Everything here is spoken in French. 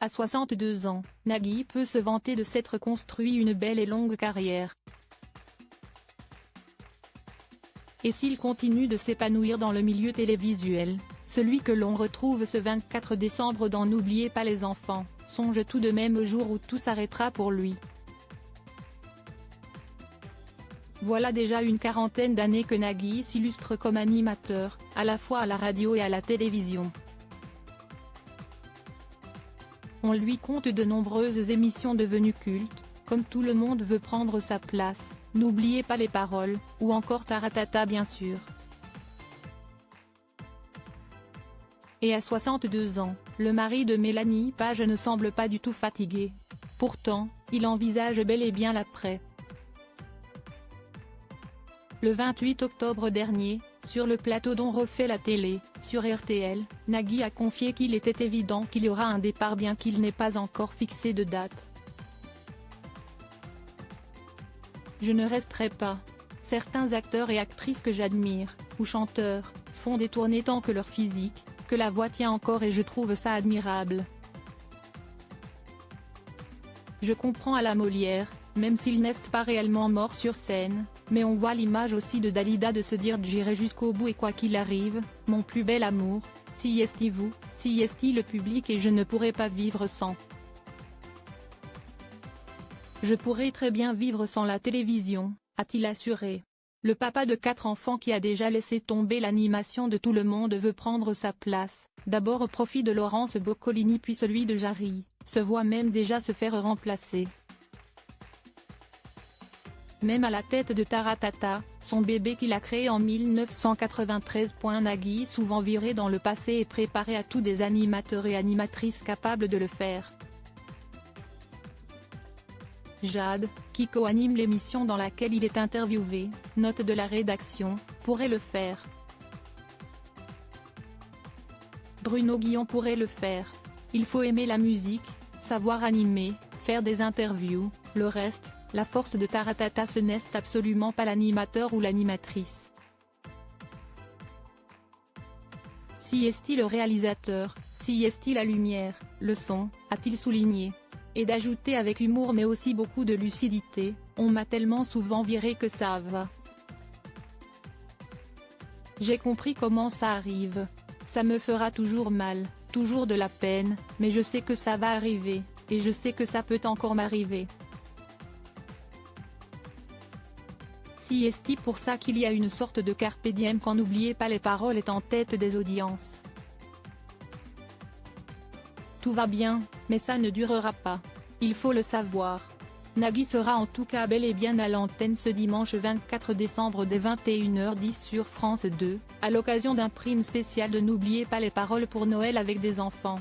À 62 ans, Nagui peut se vanter de s'être construit une belle et longue carrière. Et s'il continue de s'épanouir dans le milieu télévisuel, celui que l'on retrouve ce 24 décembre dans N'oubliez pas les enfants, songe tout de même au jour où tout s'arrêtera pour lui. Voilà déjà une quarantaine d'années que Nagui s'illustre comme animateur, à la fois à la radio et à la télévision. On lui compte de nombreuses émissions devenues cultes, comme Tout le monde veut prendre sa place, N'oubliez pas les paroles, ou encore Taratata bien sûr. Et à 62 ans, le mari de Mélanie Page ne semble pas du tout fatigué. Pourtant, il envisage bel et bien l'après. Le 28 octobre dernier, sur le plateau d'On refait la télé, sur RTL, Nagui a confié qu'il était évident qu'il y aura un départ bien qu'il n'ait pas encore fixé de date. Je ne resterai pas. Certains acteurs et actrices que j'admire, ou chanteurs, font des tournées tant que leur physique, que la voix tient encore et je trouve ça admirable. Je comprends à la Molière, même s'ils n'est pas réellement morts sur scène, mais on voit l'image aussi de Dalida de se dire j'irai jusqu'au bout et quoi qu'il arrive, mon plus bel amour, si est-il vous, si est-il le public et je ne pourrai pas vivre sans. Je pourrais très bien vivre sans la télévision, a-t-il assuré. Le papa de 4 enfants qui a déjà laissé tomber l'animation de Tout le monde veut prendre sa place, d'abord au profit de Laurence Boccolini puis celui de Jarry, se voit même déjà se faire remplacer. Même à la tête de Taratata, son bébé qu'il a créé en 1993. Nagui souvent viré dans le passé et préparé à tous des animateurs et animatrices capables de le faire. Jade, qui co-anime l'émission dans laquelle il est interviewé, note de la rédaction, pourrait le faire. Bruno Guillon pourrait le faire. Il faut aimer la musique, savoir animer, faire des interviews, le reste, la force de Taratata ce n'est absolument pas l'animateur ou l'animatrice. Si est-il le réalisateur, si est-il la lumière, le son, a-t-il souligné. Et d'ajouter avec humour mais aussi beaucoup de lucidité, on m'a tellement souvent viré que ça va. J'ai compris comment ça arrive. Ça me fera toujours mal, toujours de la peine, mais je sais que ça va arriver, et je sais que ça peut encore m'arriver. Si est-il pour ça qu'il y a une sorte de carpe diem quand N'oubliez pas les paroles est en tête des audiences. Tout va bien, mais ça ne durera pas. Il faut le savoir. Nagui sera en tout cas bel et bien à l'antenne ce dimanche 24 décembre dès 21h10 sur France 2, à l'occasion d'un prime spécial de N'oubliez pas les paroles pour Noël avec des enfants.